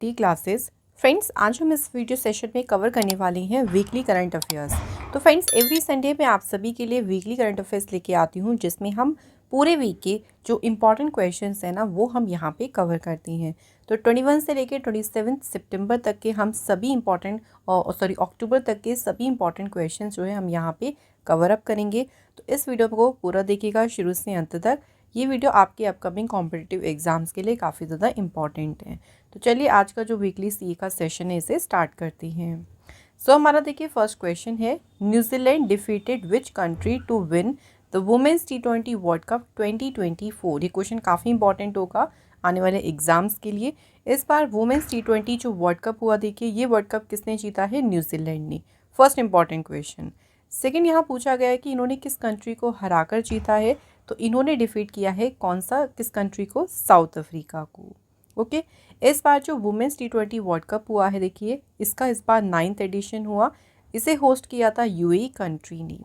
T classes. Friends, आज हम इस वीडियो सेशन में कवर करने वाले हैं वीकली करंट अफेयर्स। तो फ्रेंड्स, एवरी संडे मैं आप सभी के लिए वीकली करंट अफेयर्स लेके आती हूँ, जिसमें हम पूरे वीक के जो इंपॉर्टेंट क्वेश्चंस हैं ना, वो हम यहाँ पे कवर करते हैं। तो 21 से लेकर 27 सितंबर तक के हम सभी इंपॉर्टेंट अक्टूबर तक के सभी इंपॉर्टेंट क्वेश्चन जो है हम यहाँ पे कवर अप करेंगे। तो इस वीडियो को पूरा देखिएगा शुरू से अंत तक। ये वीडियो आपके अपकमिंग कॉम्पिटिटिव एग्जाम्स के लिए काफ़ी ज़्यादा इंपॉर्टेंट है। तो चलिए आज का जो वीकली सी का सेशन है इसे स्टार्ट करते हैं। हमारा देखिए फर्स्ट क्वेश्चन है, New Zealand defeated which country to win the women's T20 world cup 2024। ये क्वेश्चन काफ़ी इंपॉर्टेंट होगा आने वाले एग्जाम्स के लिए। इस बार वुमेन्स T20 जो वर्ल्ड कप हुआ, देखिए ये वर्ल्ड कप किसने जीता है? न्यूजीलैंड ने। First important question. सेकेंड, यहाँ पूछा गया है कि इन्होंने किस कंट्री को हराकर जीता है। तो इन्होंने डिफीट किया है कौन सा, किस कंट्री को? साउथ अफ्रीका को। ओके। इस बार जो वुमेन्स T20 वर्ल्ड कप हुआ है, देखिए इसका इस बार 9th एडिशन हुआ। इसे होस्ट किया था यूएई कंट्री ने।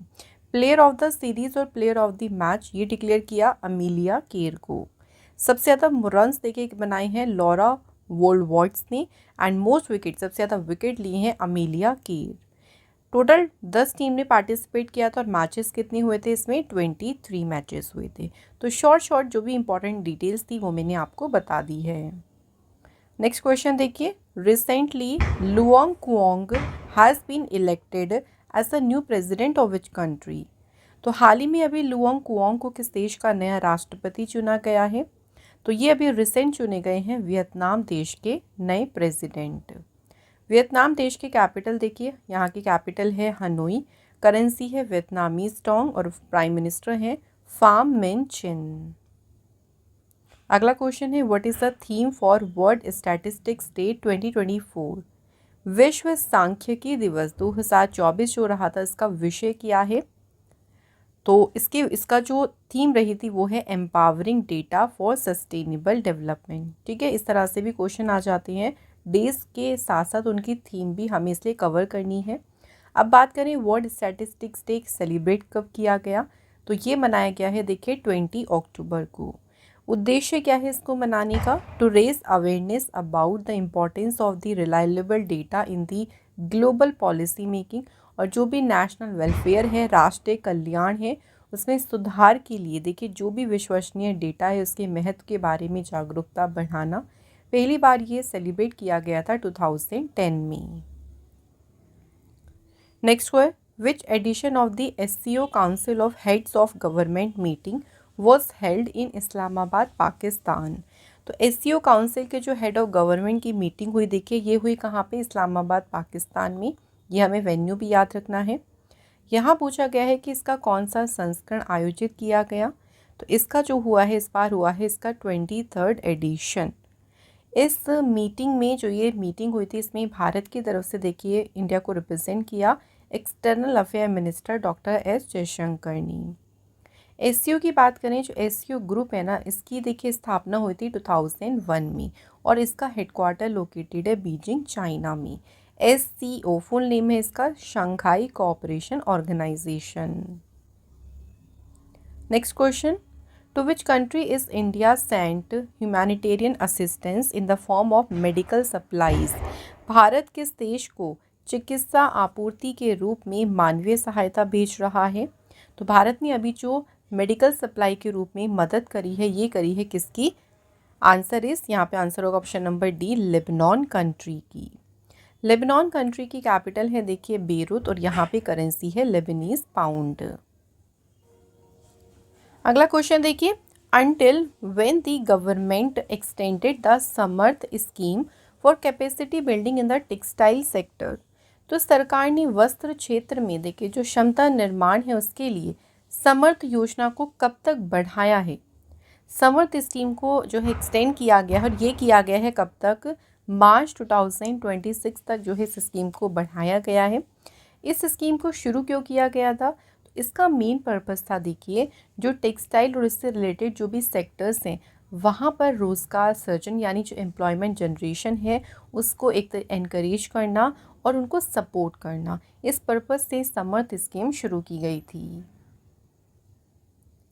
प्लेयर ऑफ द सीरीज और प्लेयर ऑफ द मैच ये डिक्लेयर किया अमीलिया केर को। सबसे ज़्यादा रन्स देखिए बनाए हैं लॉरा वोल्डवर्ड्स ने, एंड मोस्ट विकेट, सबसे ज़्यादा विकेट लिए हैं अमीलिया केर। टोटल 10 टीम ने पार्टिसिपेट किया था और मैचेस कितने हुए थे इसमें? 23 मैचेस हुए थे। तो शॉर्ट जो भी इंपॉर्टेंट डिटेल्स थी वो मैंने आपको बता दी है। नेक्स्ट क्वेश्चन देखिए, recently Luong Cuong has been elected as the new president of which country. तो हाल ही में अभी लुओंग कुओंग को किस देश का नया राष्ट्रपति चुना गया है? तो ये अभी रिसेंट चुने गए हैं वियतनाम देश के नए प्रेसिडेंट। वियतनाम देश की कैपिटल देखिए, यहाँ की कैपिटल है हनोई, करेंसी है वियतनामीज डोंग और प्राइम मिनिस्टर हैं फाम मिन चिन। अगला क्वेश्चन है, what is the theme for world statistics day 2024। विश्व सांख्यिकी दिवस 2024 जो रहा था, इसका विषय क्या है? तो इसका जो थीम रही थी वो है empowering data for sustainable development. ठीक है, इस तरह से भी क्वेश्चन आ जाते हैं। डेज के साथ साथ उनकी थीम भी हमें इसलिए कवर करनी है। अब बात करें वर्ल्ड स्टैटिस्टिक्स डे सेलिब्रेट कब किया गया, तो ये मनाया गया है देखिए 20 अक्टूबर को। उद्देश्य क्या है इसको मनाने का? To raise awareness about the importance of the reliable data in the global policy making. और जो भी नेशनल वेलफेयर है, राष्ट्रीय कल्याण है, उसमें सुधार के लिए देखिए जो भी विश्वसनीय डेटा है उसके महत्व के बारे में जागरूकता बढ़ाना। पहली बार ये सेलिब्रेट किया गया था 2010 में। नेक्स्ट है, which edition of the SCO council of heads of government meeting was held in Islamabad Pakistan. तो SCO काउंसिल के जो हेड ऑफ गवर्नमेंट की मीटिंग हुई, देखिए ये हुई कहाँ पे? इस्लामाबाद पाकिस्तान में। ये हमें वेन्यू भी याद रखना है। यहाँ पूछा गया है कि इसका कौन सा संस्करण आयोजित किया गया। तो इसका जो हुआ है इस बार हुआ है इसका 23rd एडिशन। इस मीटिंग में जो ये मीटिंग हुई थी, इसमें भारत की तरफ से देखिए इंडिया को रिप्रेजेंट किया external affair minister doctor S Jaishankar ने। SCO की बात करें, जो SCO ग्रुप है ना, इसकी देखिए स्थापना हुई थी 2001 में और इसका हेडक्वार्टर लोकेटेड है बीजिंग, चाइना में। SCO फुल नेम है इसका Shanghai cooperation organisation. Next question, to which country is India sent humanitarian assistance in the form of medical supplies. Bharat किस देश को चिकित्सा आपूर्ति के रूप में मानवीय सहायता भेज रहा है? तो भारत ने अभी जो मेडिकल सप्लाई के रूप में मदद करी है, ये करी है किसकी? आंसर इस, यहाँ पे आंसर होगा option number D, Lebanon country की। लेबनान कंट्री की कैपिटल है देखिए बेरूत और यहाँ पे करेंसी है लेबनीज पाउंड। अगला क्वेश्चन देखिए, until when the government extended the Samarth scheme for capacity building in the textile sector. तो सरकार ने वस्त्र क्षेत्र में देखिए जो क्षमता निर्माण है उसके लिए समर्थ योजना को कब तक बढ़ाया है? समर्थ स्कीम को जो है एक्सटेंड किया गया है और ये किया गया है कब तक? मार्च 2026 तक जो है इस स्कीम को बढ़ाया गया है। इस स्कीम को शुरू क्यों किया गया था? तो इसका मेन पर्पस था देखिए जो टेक्सटाइल और इससे रिलेटेड जो भी सेक्टर्स हैं वहाँ पर रोज़गार सृजन, यानी जो एम्प्लॉयमेंट जनरेशन है उसको एक एनकरेज करना और उनको सपोर्ट करना, इस पर्पस से समर्थ स्कीम शुरू की गई थी।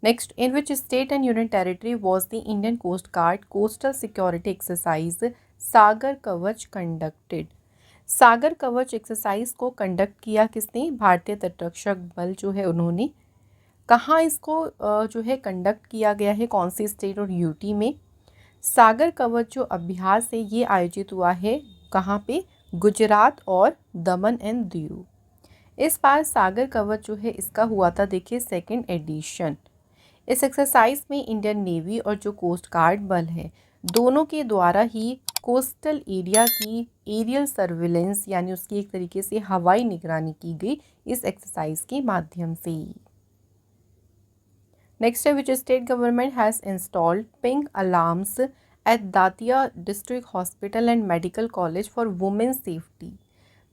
Next, in which state and union territory was the Indian coast guard coastal security exercise Sagar Kavach conducted. सागर कवच एक्सरसाइज को कंडक्ट किया किसने? भारतीय तटरक्षक बल जो है उन्होंने। कहाँ इसको जो है कंडक्ट किया गया है, कौन सी स्टेट और यूटी में? सागर कवच जो अभ्यास है ये आयोजित हुआ है कहाँ पे? गुजरात और दमन एंड दीव। इस बार सागर कवच जो है इसका हुआ था देखिए सेकंड एडिशन। इस एक्सरसाइज में इंडियन नेवी और जो कोस्ट गार्ड बल है दोनों के द्वारा ही कोस्टल एरिया की एरियल सर्विलेंस यानी उसकी एक तरीके से हवाई निगरानी की गई इस एक्सरसाइज के माध्यम से। नेक्स्ट है which state government has installed pink alarms at Datia district hospital and medical college for women's safety.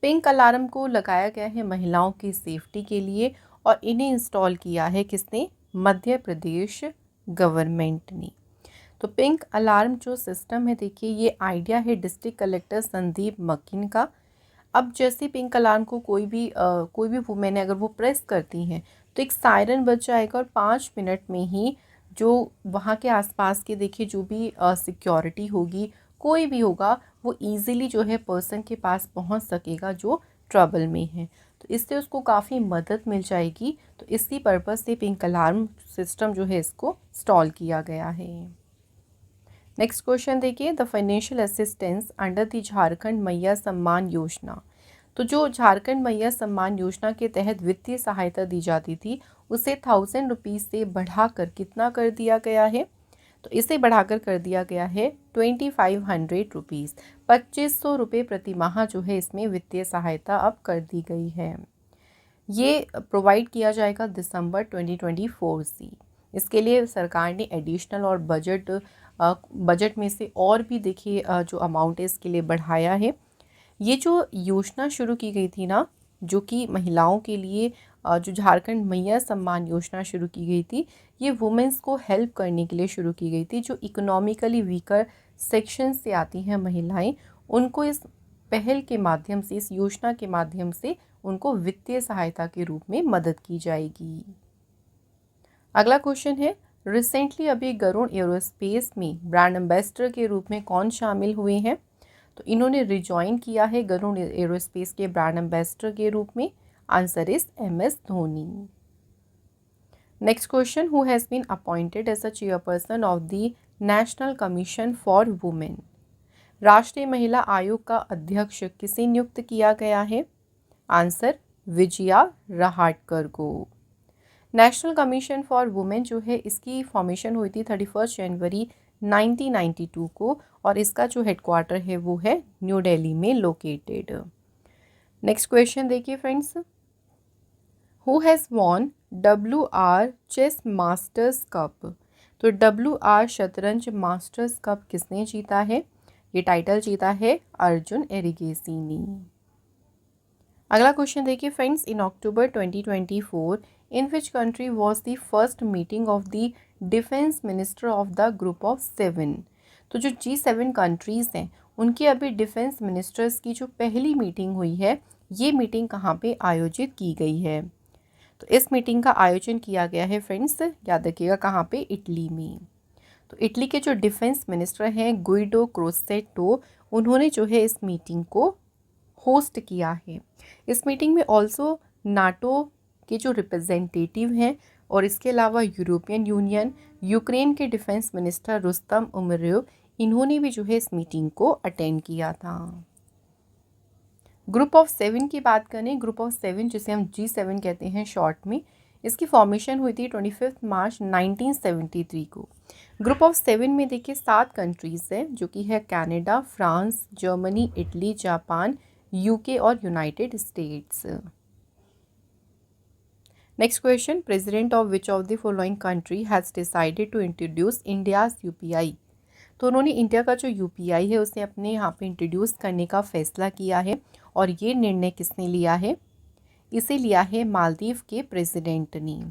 Pink alarm को लगाया गया है महिलाओं की सेफ्टी के लिए और इन्हें इंस्टॉल किया है किसने? मध्य प्रदेश गवर्नमेंट ने। तो पिंक अलार्म जो सिस्टम है देखिए ये आइडिया है डिस्ट्रिक्ट कलेक्टर संदीप मक्किन का। अब जैसे पिंक अलार्म को कोई भी वुमेन है अगर वो प्रेस करती हैं तो एक सायरन बज जाएगा और 5 मिनट में ही जो वहाँ के आसपास के देखिए जो भी सिक्योरिटी होगी कोई भी होगा वो इजीली जो है पर्सन के पास पहुँच सकेगा जो ट्रबल में है। तो इससे उसको काफ़ी मदद मिल जाएगी। तो इसी पर्पज़ से पिंक अलार्म सिस्टम जो है इसको इंस्टॉल किया गया है। नेक्स्ट क्वेश्चन देखिए the financial assistance under the Jharkhand मैया सम्मान योजना। तो जो झारखंड मैया सम्मान योजना के तहत वित्तीय सहायता दी जाती थी उसे 1000 रुपीज़ से बढ़ाकर कितना कर दिया गया है? तो इसे बढ़ाकर कर दिया गया है 2500 रुपीज़। 2500 रुपये प्रति माह जो है इसमें वित्तीय सहायता अब कर दी गई है। ये प्रोवाइड किया जाएगा दिसंबर 2024 से। इसके लिए सरकार ने एडिशनल और बजट में से और भी देखिए जो अमाउंट है इसके लिए बढ़ाया है। ये जो योजना शुरू की गई थी ना जो कि महिलाओं के लिए जो झारखंड मैया सम्मान योजना शुरू की गई थी ये वुमेंस को हेल्प करने के लिए शुरू की गई थी। जो इकोनॉमिकली वीकर सेक्शन से आती हैं महिलाएं उनको इस पहल के माध्यम से इस योजना के माध्यम से उनको वित्तीय सहायता के रूप में मदद की जाएगी। अगला क्वेश्चन है रिसेंटली अभी गरुड़ एरोस्पेस में ब्रांड एम्बेसडर के रूप में कौन शामिल हुए हैं? तो इन्होंने रिजॉइन किया है गरुड़ एरोस्पेस के ब्रांड एम्बेसडर के रूप में। Answer is MS Dhoni. Next question who has been appointed as a chairperson of the national commission for women. राष्ट्रीय महिला आयोग का अध्यक्ष किसे नियुक्त किया गया है? आंसर विजया रहाटकर को। नेशनल कमीशन फॉर वुमेन जो है इसकी फॉर्मेशन हुई थी 31 जनवरी 1992 को और इसका जो हेडक्वार्टर है वो है न्यू दिल्ली में लोकेटेड। नेक्स्ट क्वेश्चन देखिए friends who has won WR chess masters cup. तो WR शतरंज मास्टर्स कप किसने जीता है? ये टाइटल जीता है अर्जुन एरिगेसी ने। अगला क्वेश्चन देखिए friends in October 2024 in which country was the first meeting of the defence minister of the group of 7। तो जो G7 कंट्रीज़ हैं उनके अभी डिफेंस मिनिस्टर्स की जो पहली मीटिंग हुई है ये मीटिंग कहाँ पे आयोजित की गई है? तो इस मीटिंग का आयोजन किया गया है फ्रेंड्स याद रखिएगा कहाँ पे? इटली में। तो इटली के जो डिफेंस मिनिस्टर हैं गुइडो क्रोसेटो उन्होंने जो है इस मीटिंग को होस्ट किया है। इस मीटिंग में ऑल्सो नाटो के जो रिप्रेजेंटेटिव हैं और इसके अलावा यूरोपियन यूनियन यूक्रेन के डिफेंस मिनिस्टर रुस्तम उमरेव इन्होंने भी जो है इस मीटिंग को अटेंड किया था। ग्रुप ऑफ 7 की बात करें ग्रुप ऑफ 7 जिसे हम G7 कहते हैं शॉर्ट में इसकी फॉर्मेशन हुई थी 25 मार्च 1973 को। ग्रुप ऑफ 7 में देखिए 7 कंट्रीज़ हैं जो कि है Canada, France, Germany, Italy, Japan, UK और United States. Next question president of which of the following country has decided to introduce India's UPI। तो उन्होंने इंडिया का जो UPI है उसे अपने यहाँ पे इंट्रोड्यूस करने का फैसला किया है और ये निर्णय किसने लिया है? इसे लिया है मालदीव के प्रेसिडेंट ने।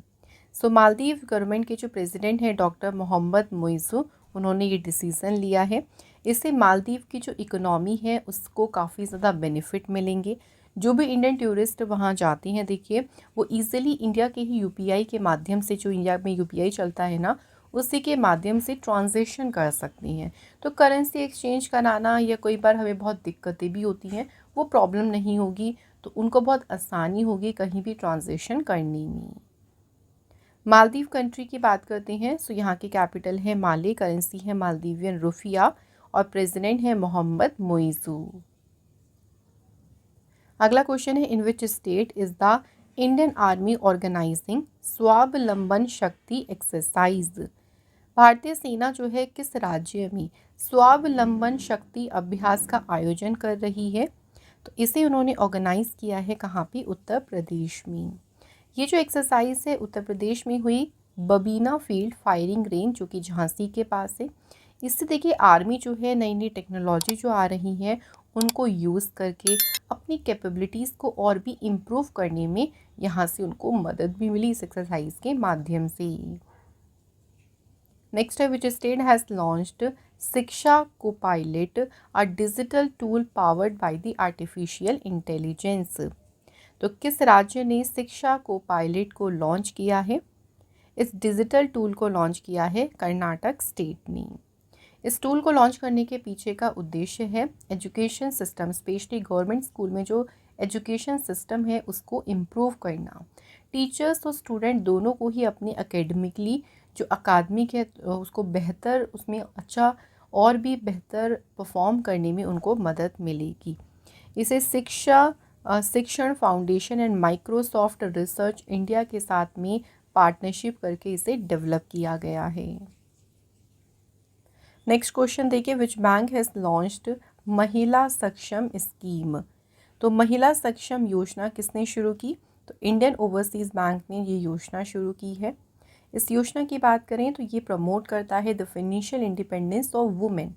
सो मालदीव गवर्नमेंट के जो प्रेसिडेंट हैं डॉक्टर मोहम्मद मुइज़्ज़ू उन्होंने ये डिसीज़न लिया है। इससे मालदीव की जो इकोनॉमी है उसको काफ़ी ज़्यादा बेनिफिट मिलेंगे। जो भी इंडियन टूरिस्ट वहाँ जाते हैं देखिए वो ईज़िली इंडिया के ही UPI के माध्यम से जो इंडिया में UPI चलता है ना उसी के माध्यम से ट्रांजेक्शन कर सकती हैं। तो करेंसी एक्सचेंज कराना या कोई बार हमें बहुत दिक्कतें भी होती हैं, वो प्रॉब्लम नहीं होगी, तो उनको बहुत आसानी होगी कहीं भी ट्रांजेक्शन करने में। मालदीव कंट्री की बात करते हैं, सो यहाँ की कैपिटल है माले, करेंसी है मालदीवियन रुफिया और प्रेसिडेंट है मोहम्मद मोइजू। अगला क्वेश्चन है, in which state is the Indian army organising Swavalamban Shakti exercise. भारतीय सेना जो है किस राज्य में स्वावलंबन शक्ति अभ्यास का आयोजन कर रही है? तो इसे उन्होंने ऑर्गेनाइज किया है कहाँ पे? उत्तर प्रदेश में। ये जो एक्सरसाइज है उत्तर प्रदेश में हुई बबीना फील्ड फायरिंग रेंज, जो कि झांसी के पास है। इससे देखिए आर्मी जो है नई नई टेक्नोलॉजी जो आ रही है उनको यूज़ करके अपनी कैपेबिलिटीज़ को और भी इम्प्रूव करने में यहाँ से उनको मदद भी मिली इस एक्सरसाइज के माध्यम से। नेक्स्ट है, विच स्टेट हैज़ लॉन्च्ड शिक्षा को pilot a digital tool powered by the artificial intelligence. तो किस राज्य ने शिक्षा को पायलट को लॉन्च किया है? इस डिजिटल टूल को लॉन्च किया है कर्नाटक स्टेट ने। इस टूल को लॉन्च करने के पीछे का उद्देश्य है education system, specially government school में जो एजुकेशन सिस्टम है उसको इम्प्रूव करना। टीचर्स और स्टूडेंट दोनों को ही अपनी एकेडमिकली जो अकादमिक है उसको बेहतर, उसमें अच्छा और भी बेहतर परफॉर्म करने में उनको मदद मिलेगी। इसे शिक्षण foundation and Microsoft research India के साथ में पार्टनरशिप करके इसे डेवलप किया गया है। नेक्स्ट क्वेश्चन देखिए, विच बैंक हैज़ लॉन्च्ड महिला सक्षम स्कीम। तो महिला सक्षम योजना किसने शुरू की? तो इंडियन ओवरसीज़ बैंक ने ये योजना शुरू की है। इस योजना की बात करें तो ये प्रमोट करता है the financial independence of women.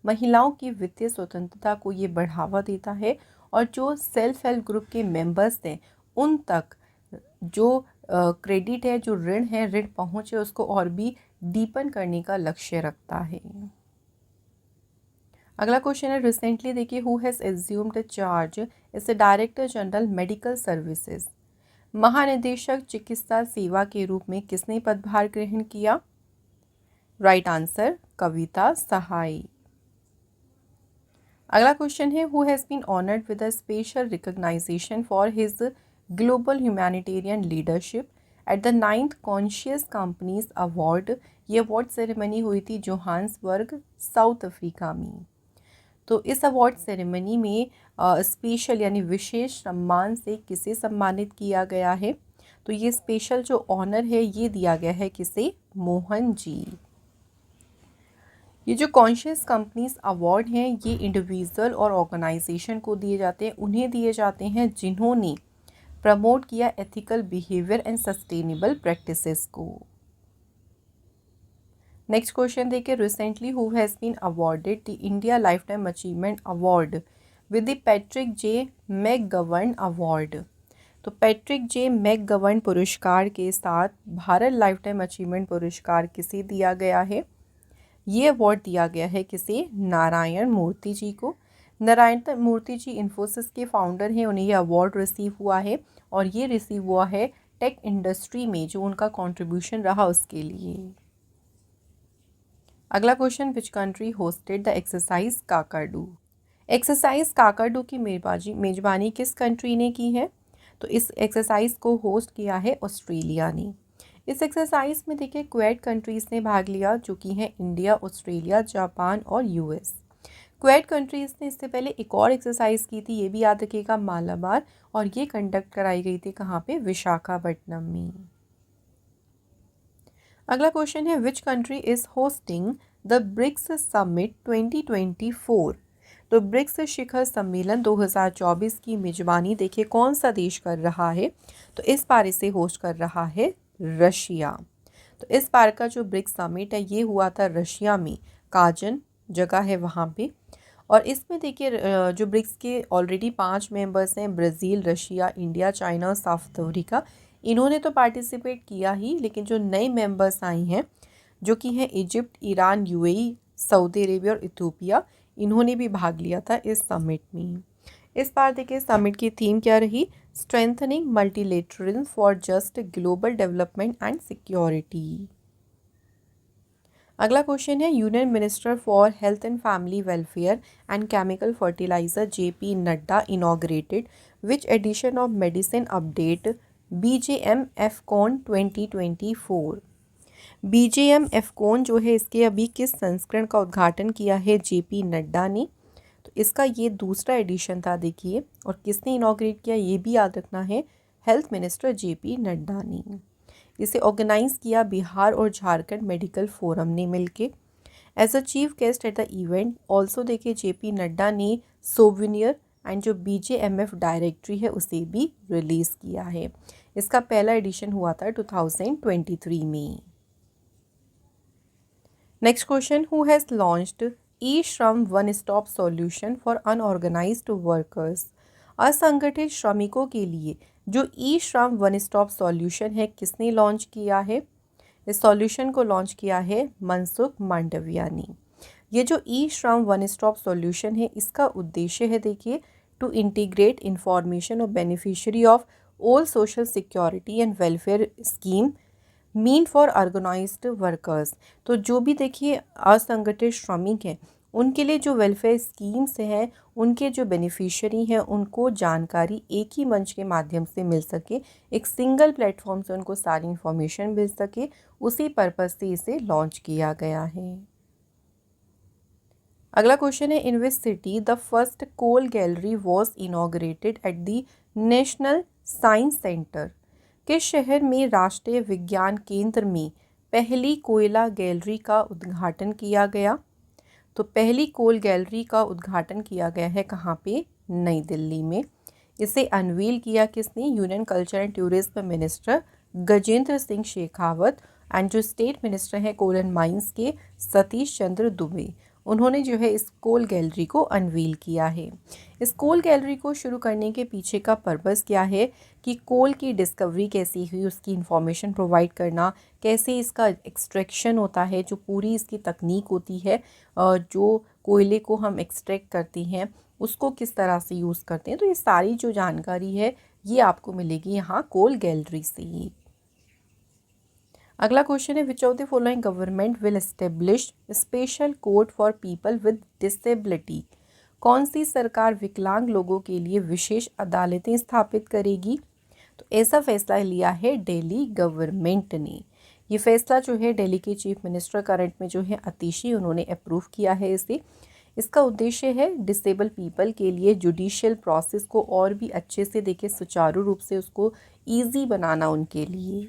महिलाओं की वित्तीय स्वतंत्रता को ये बढ़ावा देता है और जो सेल्फ हेल्प ग्रुप के मेंबर्स हैं उन तक जो क्रेडिट है, जो ऋण है, ऋण पहुँचे उसको और भी डीपन करने का लक्ष्य रखता है। अगला क्वेश्चन है, रिसेंटली देखिए, who has assumed charge as the director general medical services. महानिदेशक चिकित्सा सेवा के रूप में किसने पदभार ग्रहण किया? Right answer, Kavita Sahay. अगला क्वेश्चन है, who has been honoured with a special recognition for his global humanitarian leadership at the 9th conscious companies award. ये अवार्ड सेरेमनी हुई थी जोहान्सबर्ग, साउथ अफ्रीका में। तो इस अवार्ड सेरेमनी में स्पेशल यानी विशेष सम्मान से किसे सम्मानित किया गया है? तो ये स्पेशल जो ऑनर है ये दिया गया है किसे? मोहन जी। ये जो कॉन्शियस कंपनीज अवार्ड हैं ये इंडिविजुअल और ऑर्गेनाइजेशन को दिए जाते हैं, उन्हें दिए जाते हैं जिन्होंने प्रमोट किया ethical behaviour and sustainable practices को। नेक्स्ट क्वेश्चन देखिए, recently who has been awarded the India lifetime achievement award with the Patrick J McGovern award. तो पैट्रिक जे मैकगवर्न पुरस्कार के साथ भारत लाइफ टाइम अचीवमेंट पुरस्कार किसे दिया गया है? ये अवार्ड दिया गया है किसे? नारायण मूर्ति जी को। नारायण मूर्ति जी इन्फोसिस के फाउंडर हैं, उन्हें ये अवार्ड रिसीव हुआ है और ये रिसीव हुआ है टेक इंडस्ट्री में जो उनका कंट्रीब्यूशन रहा उसके लिए। अगला question, which country hosted the exercise Kakadu. Exercise Kakadu की मेजबानी किस कंट्री ने की है? तो इस एक्सरसाइज को होस्ट किया है ऑस्ट्रेलिया ने। इस एक्सरसाइज में देखिए क्वेड कंट्रीज़ ने भाग लिया जो कि हैं इंडिया, ऑस्ट्रेलिया, जापान और यूएस। क्वेड कंट्रीज़ ने इससे पहले एक और एक्सरसाइज की थी, ये भी याद रखिएगा, मालाबार, और ये कंडक्ट कराई गई थी कहाँ पे? विशाखापट्टनम में। अगला क्वेश्चन है, which country is hosting the BRICS summit 2024। तो ब्रिक्स शिखर सम्मेलन 2024 की मेजबानी देखिए कौन सा देश कर रहा है? तो इस बार इसे होस्ट कर रहा है रशिया। तो इस बार का जो ब्रिक्स समिट है ये हुआ था रशिया में, काजन जगह है वहाँ पे। और इसमें देखिए जो ब्रिक्स के ऑलरेडी 5 मेंबर्स हैं, ब्राज़ील, रशिया, इंडिया, चाइना और साउथ अफ्रीका, इन्होंने तो पार्टिसिपेट किया ही, लेकिन जो नए मेंबर्स आई हैं जो कि हैं Egypt, Iran, UAE, Saudi Arabia और इथियोपिया, इन्होंने भी भाग लिया था इस समिट में। इस बार देखिए समिट की थीम क्या रही? Strengthening multilateralism for just global development and security. अगला क्वेश्चन है union minister for health and family welfare and chemical fertiliser JP Nadda inaugurated which edition of medicine update BJM FCON 2024। BJM FCON जो है इसके अभी किस संस्करण का उद्घाटन किया है जेपी नड्डा ने। तो इसका ये दूसरा एडिशन था देखिए, और किसने इनॉग्रेट किया ये भी याद रखना है, हेल्थ मिनिस्टर जेपी नड्डा ने। इसे ऑर्गेनाइज किया बिहार और झारखंड मेडिकल फोरम ने मिलके। As a chief guest at the event also देखिए जेपी नड्डा ने सोविनियर एंड जो बीजेएमएफ डायरेक्टरी है उसे भी रिलीज़ किया है। इसका पहला एडिशन हुआ था 2023 में। Next question, who has launched E Shram one stop solution for unorganised workers. असंगठित श्रमिकों के लिए जो ई श्रम वन स्टॉप सॉल्यूशन है किसने लॉन्च किया है। इस सॉल्यूशन को लॉन्च किया है मनसुख मांडविया ने। ये जो ई श्रम वन स्टॉप सॉल्यूशन है इसका उद्देश्य है देखिए to integrate information of beneficiary of all social security and welfare scheme mean for organised workers. तो जो भी देखिए असंगठित श्रमिक हैं उनके लिए जो वेलफेयर स्कीम्स हैं उनके जो बेनिफिशियरी हैं उनको जानकारी एक ही मंच के माध्यम से मिल सके, एक सिंगल प्लेटफॉर्म से उनको सारी इन्फॉर्मेशन मिल सके, उसी पर्पज़ से इसे लॉन्च किया गया है। अगला क्वेश्चन है in which city the first coal gallery was inaugurated at the national science centre. किस शहर में राष्ट्रीय विज्ञान केंद्र में पहली कोयला गैलरी का उद्घाटन किया गया। तो पहली कोल गैलरी का उद्घाटन किया गया है कहाँ पे, नई दिल्ली में। इसे अनवील किया किसने, union culture and tourism minister Gajendra Singh Shekhawat and जो स्टेट मिनिस्टर हैं कोल एंड माइंस के सतीश चंद्र दुबे, उन्होंने जो है इस कोल गैलरी को अनवील किया है। इस कोल गैलरी को शुरू करने के पीछे का पर्पस क्या है कि कोल की डिस्कवरी कैसी हुई, उसकी इन्फॉर्मेशन प्रोवाइड करना, कैसे इसका एक्सट्रैक्शन होता है, जो पूरी इसकी तकनीक होती है, जो कोयले को हम एक्सट्रैक्ट करते हैं उसको किस तरह से यूज़ करते हैं। तो ये सारी जो जानकारी है ये आपको मिलेगी यहाँ कोल गैलरी से ही। अगला क्वेश्चन है विच of the following government will establish special court for people with disability. कौन सी सरकार विकलांग लोगों के लिए विशेष अदालतें स्थापित करेगी। तो ऐसा फैसला लिया है दिल्ली गवर्नमेंट ने। ये फैसला जो है दिल्ली के चीफ मिनिस्टर करंट में जो है अतिशी, उन्होंने अप्रूव किया है इसे। इसका उद्देश्य है डिसेबल पीपल के लिए जुडिशियल प्रोसेस को और भी अच्छे से देखे, सुचारू रूप से उसको ईजी बनाना उनके लिए।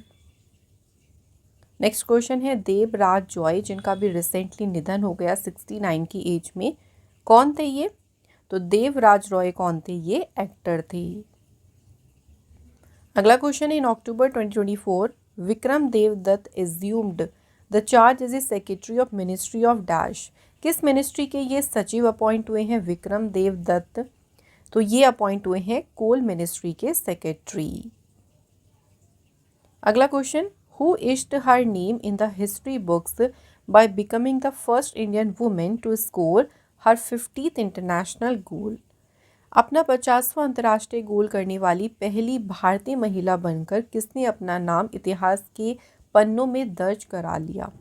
नेक्स्ट क्वेश्चन है देवराज जॉय जिनका भी रिसेंटली निधन हो गया 69 की एज में, कौन थे ये। तो देवराज रॉय कौन थे, ये एक्टर थे। अगला क्वेश्चन है in October 2024 Vikram Devdutt assumed the charge as a secretary of ministry of dash. किस मिनिस्ट्री के ये सचिव अपॉइंट हुए हैं विक्रम देवदत्त। तो ये अपॉइंट हुए हैं कोल मिनिस्ट्री के सेक्रेटरी। अगला question Who etched her name in the history books by becoming the first Indian woman to score her 50th international goal? अपना 50वां अंतर्राष्ट्रीय गोल करने वाली पहली भारतीय महिला बनकर किसने अपना नाम इतिहास के पन्नों में दर्ज करा लिया।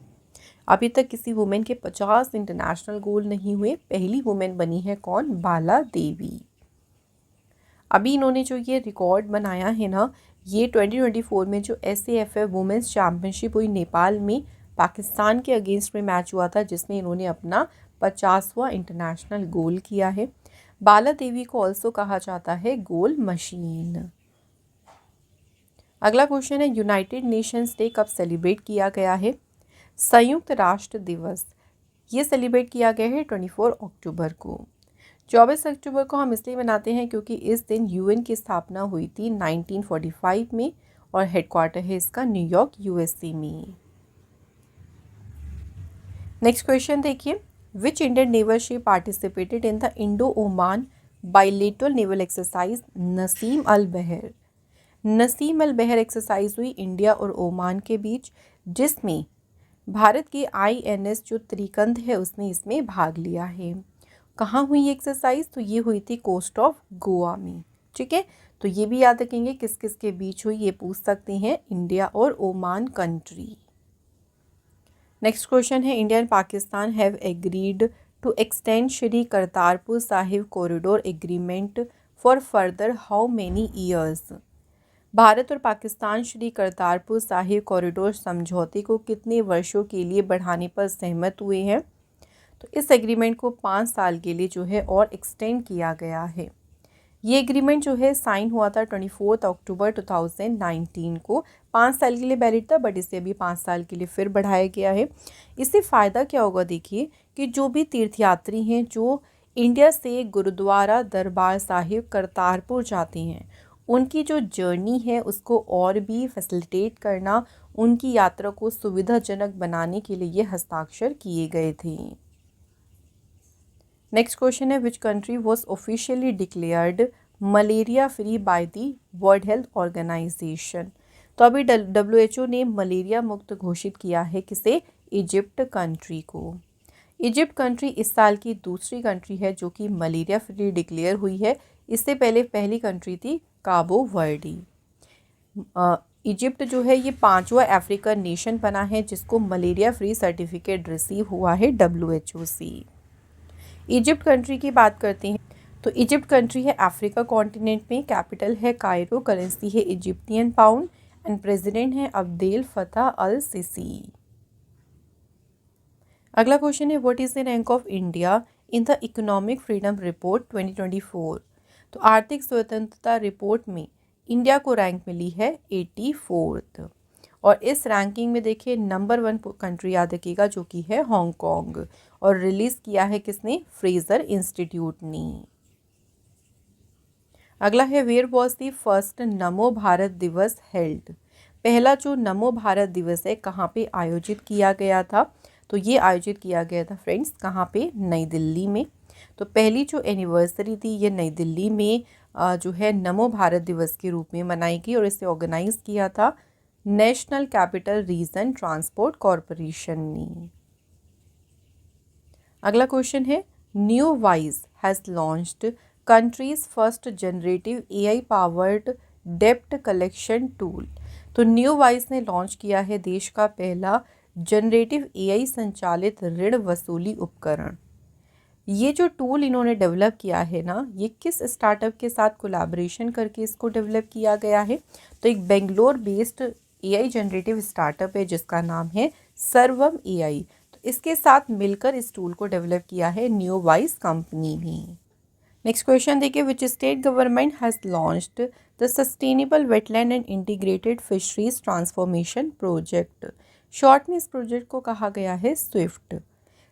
अभी तक किसी वुमेन के 50 इंटरनेशनल गोल नहीं हुए, पहली वुमेन बनी है कौन, बाला देवी। अभी इन्होंने जो ये रिकॉर्ड बनाया है ना, ये 2024 में जो SAFF वुमेंस चैम्पियनशिप हुई नेपाल में, पाकिस्तान के अगेंस्ट में मैच हुआ था जिसमें इन्होंने अपना 50वां इंटरनेशनल गोल किया है। बाला देवी को ऑल्सो कहा जाता है गोल मशीन। अगला क्वेश्चन है यूनाइटेड नेशंस डे कब सेलिब्रेट किया गया है। संयुक्त राष्ट्र दिवस ये सेलिब्रेट किया गया है 24 अक्टूबर को। 24 अक्टूबर को हम इसलिए मनाते हैं क्योंकि इस दिन UN की स्थापना हुई थी 1945 में और हेडक्वार्टर है इसका न्यूयॉर्क USA में। नेक्स्ट क्वेश्चन देखिए which Indian naval ship participated in the Indo Oman bilateral naval exercise Naseem Al Bahr. Naseem Al बहर एक्सरसाइज हुई इंडिया और ओमान के बीच, जिसमें भारत की INS जो त्रिकंद है उसने इसमें भाग लिया है। कहाँ हुई एक्सरसाइज, तो ये हुई थी कोस्ट ऑफ गोवा में। ठीक है, तो ये भी याद रखेंगे किस किस के बीच हुई, ये पूछ सकते हैं, इंडिया और ओमान कंट्री। नेक्स्ट क्वेश्चन है India and Pakistan have agreed to extend Shri Kartarpur Sahib corridor agreement for further how many years. Bharat और पाकिस्तान श्री करतारपुर साहिब कॉरिडोर समझौते को कितने वर्षों के लिए बढ़ाने पर सहमत हुए हैं। तो इस एग्रीमेंट को 5 साल के लिए जो है और एक्सटेंड किया गया है। ये एग्रीमेंट जो है साइन हुआ था 24 अक्टूबर 2019 को। 5 साल के लिए वैलिड था, बट इसे अभी 5 साल के लिए फिर बढ़ाया गया है। इससे फ़ायदा क्या होगा, देखिए कि जो भी तीर्थयात्री हैं जो इंडिया से गुरुद्वारा दरबार साहिब करतारपुर जाते हैं, उनकी जो जर्नी है उसको और भी फैसिलिटेट करना, उनकी यात्रा को सुविधाजनक बनाने के लिए ये हस्ताक्षर किए गए थे। नेक्स्ट क्वेश्चन है which country was officially declared malaria free by the world health organisation. तो अभी WHO ने मलेरिया मुक्त घोषित किया है किसे, इजिप्ट कंट्री को। इजिप्ट कंट्री इस साल की दूसरी कंट्री है जो कि मलेरिया फ्री डिक्लेयर हुई है। इससे पहले पहली कंट्री थी काबो वर्डी। इजिप्ट जो है ये 5वां अफ्रीकन नेशन बना है जिसको मलेरिया फ्री सर्टिफिकेट रिसीव हुआ है WHO से। इजिप्ट कंट्री की बात करते हैं तो इजिप्ट कंट्री है अफ्रीका कॉन्टिनेंट में, कैपिटल है कायरो, करेंसी है इजिप्टियन पाउंड एंड प्रेसिडेंट है अब्देल फतह अल सीसी। अगला क्वेश्चन है what is the rank of India in the economic freedom report 2024। तो आर्थिक स्वतंत्रता रिपोर्ट में इंडिया को रैंक मिली है 84th। और इस रैंकिंग में देखिए नंबर 1 कंट्री याद रखिएगा जो कि है हांगकांग, और रिलीज़ किया है किसने, फ्रेजर इंस्टीट्यूट ने। अगला है वेयर वॉज द फर्स्ट नमो भारत दिवस हेल्ड। पहला जो नमो भारत दिवस है कहाँ पे आयोजित किया गया था। तो ये आयोजित किया गया था फ्रेंड्स कहाँ पे, नई दिल्ली में। तो पहली जो एनिवर्सरी थी ये नई दिल्ली में जो है नमो भारत दिवस के रूप में मनाई गई, और इसे ऑर्गेनाइज किया था national capital region transport corporation ने। अगला क्वेश्चन है new wise has launched country's first generative AI powered डेप्ट कलेक्शन टूल। तो न्यू वाइज ने लॉन्च किया है देश का पहला जनरेटिव AI संचालित ऋण वसूली उपकरण। ये जो टूल इन्होंने डेवलप किया है ना, ये किस स्टार्टअप के साथ कोलैबोरेशन करके इसको डेवलप किया गया है। तो एक Bangalore based AI generative startup है जिसका नाम है सर्वम AI। तो इसके साथ मिलकर इस टूल को डेवलप किया है न्यू वाइज कंपनी ने। नेक्स्ट क्वेश्चन देखिए विच state government has launched the sustainable wetland and integrated fisheries transformation project. Short में इस प्रोजेक्ट को कहा गया है स्विफ्ट।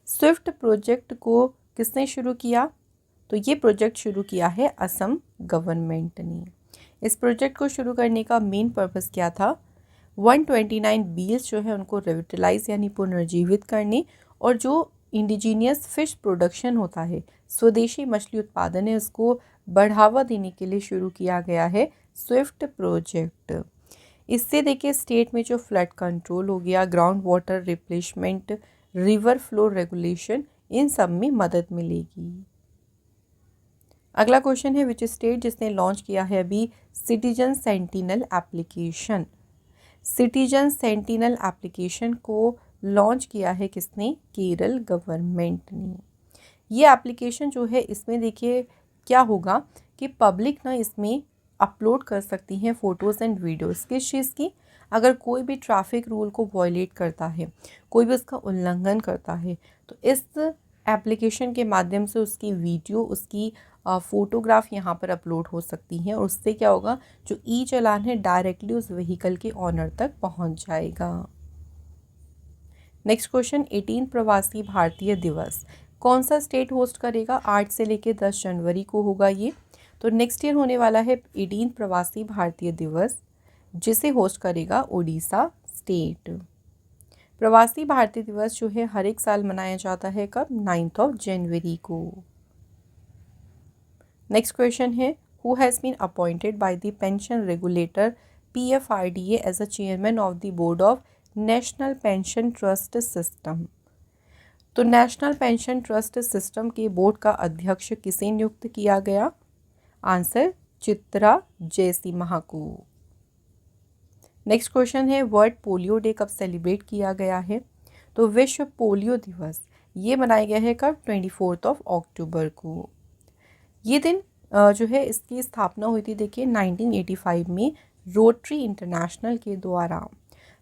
स्विफ्ट प्रोजेक्ट को किसने शुरू किया, तो ये प्रोजेक्ट शुरू किया है असम गवर्नमेंट ने। इस प्रोजेक्ट को शुरू करने का मेन पर्पस क्या था, 129 बील्स जो है उनको रिविटलाइज यानी पुनर्जीवित करने, और जो इंडिजीनियस फिश प्रोडक्शन होता है, स्वदेशी मछली उत्पादन है, उसको बढ़ावा देने के लिए शुरू किया गया है स्विफ्ट प्रोजेक्ट। इससे देखिए स्टेट में जो फ्लड कंट्रोल हो गया, ground water replacement, river flow regulation, इन सब में मदद मिलेगी। अगला क्वेश्चन है विच स्टेट जिसने लॉन्च किया है अभी citizen sentinel application. Citizen sentinel application को लॉन्च किया है किसने, केरल गवर्नमेंट ने। ये एप्लीकेशन जो है इसमें देखिए क्या होगा कि पब्लिक ना इसमें अपलोड कर सकती हैं फ़ोटोज़ एंड वीडियोज़ किस चीज़ की, अगर कोई भी ट्रैफिक रूल को वॉयलेट करता है, कोई भी उसका उल्लंघन करता है, तो इस एप्लीकेशन के माध्यम से उसकी वीडियो, उसकी फ़ोटोग्राफ यहाँ पर अपलोड हो सकती हैं, और उससे क्या होगा, जो ई चालान है डायरेक्टली उस व्हीकल के ऑनर तक पहुँच जाएगा। नेक्स्ट क्वेश्चन 18 प्रवासी भारतीय दिवस कौन सा स्टेट होस्ट करेगा, 8 से लेकर 10 जनवरी को होगा ये। तो नेक्स्ट ईयर होने वाला है 18 प्रवासी भारतीय दिवस, जिसे होस्ट करेगा उड़ीसा स्टेट। प्रवासी भारतीय दिवस जो है हर एक साल मनाया जाता है कब, 9 जनवरी को। नेक्स्ट क्वेश्चन है who has been appointed by the pension regulator PFRDA as a chairman of the board of national pension trust system. तो नेशनल पेंशन ट्रस्ट सिस्टम के बोर्ड का अध्यक्ष किसे नियुक्त किया गया, आंसर चित्रा जयसिम्हा को। नेक्स्ट क्वेश्चन है वर्ल्ड पोलियो डे कब सेलिब्रेट किया गया है। तो विश्व पोलियो दिवस ये मनाया गया है कब? 24 अक्टूबर को। ये दिन जो है इसकी स्थापना हुई थी देखिए 1985 में रोटरी इंटरनेशनल के द्वारा।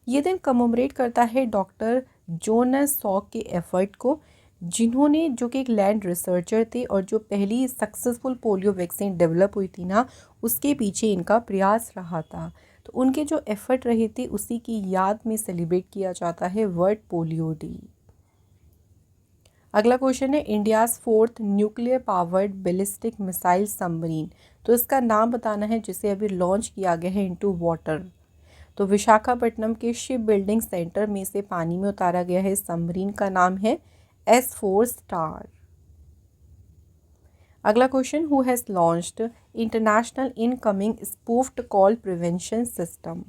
ये दिन कमोमरेट करता है डॉक्टर जोनास सॉक के एफर्ट को, जिन्होंने, जो कि एक लैंड रिसर्चर थे और जो पहली सक्सेसफुल पोलियो वैक्सीन डेवलप हुई थी ना, उसके पीछे इनका प्रयास रहा था। तो उनके जो एफर्ट रहे थे उसी की याद में सेलिब्रेट किया जाता है वर्ल्ड पोलियो डे। अगला क्वेश्चन है India's 4th nuclear powered ballistic missile submarine. तो इसका नाम बताना है जिसे अभी लॉन्च किया गया है इनटू वाटर। तो विशाखापट्टनम के शिप बिल्डिंग सेंटर में से पानी में उतारा गया है सबमरीन का नाम है S4 स्टार। अगला question, who has launched international incoming spoofed call prevention system.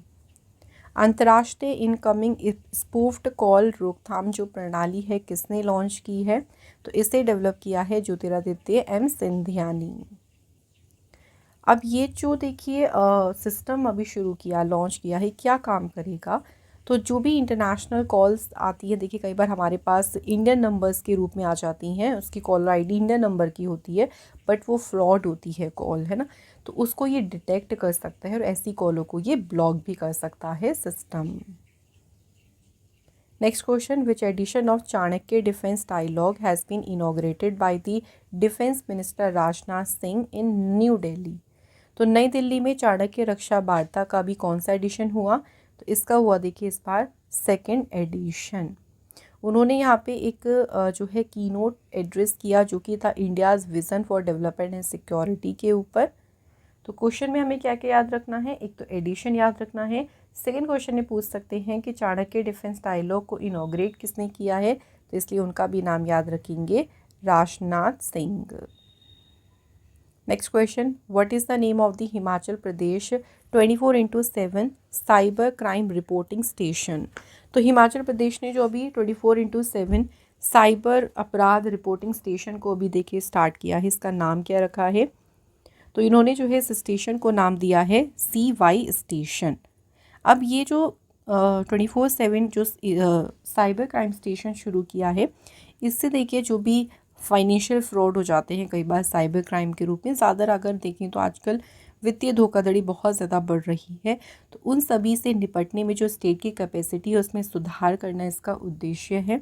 अंतर्राष्ट्रीय इनकमिंग स्पूफ्ड कॉल रोकथाम जो प्रणाली है किसने लॉन्च की है? तो इसे डेवलप किया है ज्योतिरादित्य एम सिंधिया ने। अब ये जो देखिए सिस्टम अभी शुरू किया, लॉन्च किया है, क्या काम करेगा? तो जो भी इंटरनेशनल कॉल्स आती है, देखिए कई बार हमारे पास इंडियन नंबर्स के रूप में आ जाती हैं, उसकी कॉलर आईडी इंडियन नंबर की होती है बट वो फ्रॉड होती है कॉल, है ना, तो उसको ये डिटेक्ट कर सकता है और ऐसी कॉलों को ये ब्लॉक भी कर सकता है system. Next question, which edition of Chanakya defence dialogue has been inaugurated by the defence minister Rajnath Singh in new Delhi. तो नई दिल्ली में चाणक्य रक्षा वार्ता का भी कौन सा एडिशन हुआ? तो इसका हुआ देखिए इस बार 2nd एडिशन। उन्होंने यहाँ पे एक जो है कीनोट एड्रेस किया जो कि था India's vision for development and security के ऊपर। तो क्वेश्चन में हमें क्या क्या याद रखना है? एक तो एडिशन याद रखना है। सेकेंड क्वेश्चन में पूछ सकते हैं कि चाणक्य डिफेंस डायलॉग को इनॉग्रेट किसने किया है, तो इसलिए उनका भी नाम याद रखेंगे, Rajnath Singh. Next question, what is the name of the Himachal Pradesh 24/7 cyber crime reporting station. तो हिमाचल प्रदेश ने जो अभी 24/7 साइबर अपराध रिपोर्टिंग स्टेशन को अभी देखिए स्टार्ट किया है, इसका नाम क्या रखा है? तो इन्होंने जो है इस स्टेशन को नाम दिया है CY स्टेशन। अब ये जो 24/7 जो साइबर क्राइम स्टेशन शुरू किया है, इससे देखिए जो भी फाइनेंशियल फ्रॉड हो जाते हैं कई बार साइबर क्राइम के रूप में, ज़्यादा अगर देखें तो आजकल वित्तीय धोखाधड़ी बहुत ज़्यादा बढ़ रही है, तो उन सभी से निपटने में जो स्टेट की कैपेसिटी है उसमें सुधार करना इसका उद्देश्य है।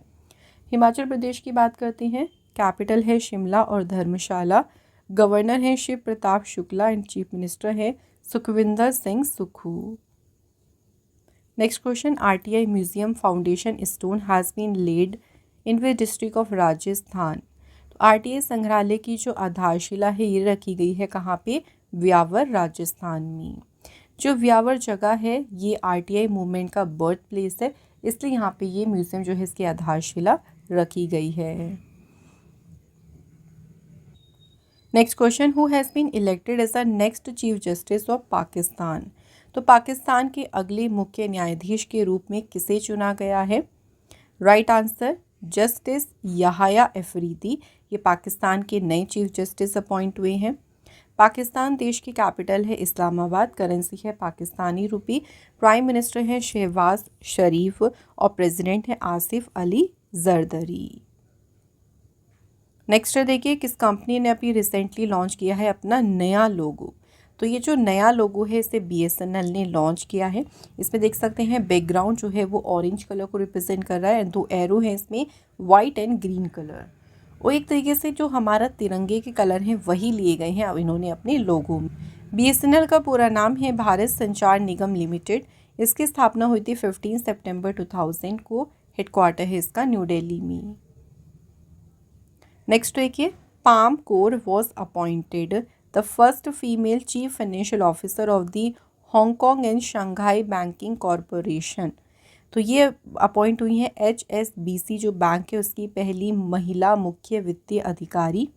हिमाचल प्रदेश की बात करते हैं, कैपिटल है शिमला और धर्मशाला, गवर्नर हैं Shiv Pratap Shukla and chief minister है Sukhvinder Singh Sukhu. Next question, RTI museum foundation stone has been laid in which district of Rajasthan. तो RTI संग्रहालय की जो आधारशिला है ये रखी गई है कहाँ पे? व्यावर राजस्थान में। जो व्यावर जगह है ये RTI मूवमेंट का बर्थ प्लेस है, इसलिए यहाँ पे ये म्यूजियम जो है इसकी आधारशिला रखी गई है। Next question, who has been elected as the next chief justice of Pakistan. तो पाकिस्तान के अगले मुख्य न्यायाधीश के रूप में किसे चुना गया है? राइट आंसर, जस्टिस यहाया अफरीदी, ये पाकिस्तान के नए चीफ जस्टिस अपॉइंट हुए हैं। पाकिस्तान देश की कैपिटल है इस्लामाबाद, करेंसी है पाकिस्तानी रुपी, प्राइम मिनिस्टर हैं शहबाज शरीफ और प्रेसिडेंट है आसिफ अली जरदरी। नेक्स्ट देखिए, किस कंपनी ने अभी रिसेंटली लॉन्च किया है अपना नया लोगो। तो ये जो नया लोगो है इसे BSNL ने लॉन्च किया है। इसमें देख सकते हैं बैकग्राउंड जो है वो ऑरेंज कलर को रिप्रेजेंट कर रहा है, 2 एरो है इसमें वाइट एंड ग्रीन कलर, और एक तरीके से जो हमारा तिरंगे के कलर हैं वही लिए गए हैं अब इन्होंने अपने लोगो में। BSNL का पूरा नाम है भारत संचार निगम लिमिटेड। इसकी स्थापना हुई थी 15 सितंबर 2000 को। हेडक्वार्टर है इसका न्यू दिल्ली में। नेक्स्ट देखिए, palm Kaur was appointed the first female chief financial officer of the Hong Kong and Shanghai banking corporation. तो ये अपॉइंट हुई हैं HSBC जो बैंक है उसकी पहली महिला मुख्य वित्तीय अधिकारी।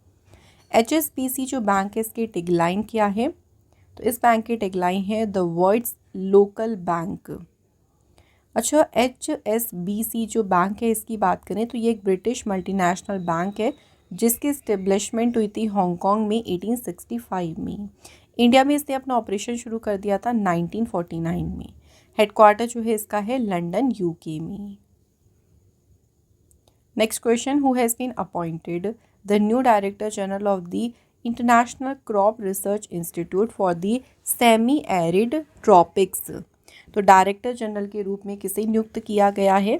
HSBC जो बैंक है इसकी टैगलाइन क्या है? तो इस बैंक की टैगलाइन है द वर्ल्ड्स लोकल बैंक। अच्छा, HSBC जो बैंक है इसकी बात करें तो ये एक ब्रिटिश मल्टीनेशनल बैंक है जिसकी इस्टेब्लिशमेंट हुई थी हांगकांग में 1865 में। इंडिया में इसने अपना ऑपरेशन शुरू कर दिया था 1949 में। हेडक्वार्टर जो है इसका है लंदन UK में। Next question, who has been appointed the new director general of the international crop research institute for the semi arid tropics. तो डायरेक्टर जनरल के रूप में किसे नियुक्त किया गया है?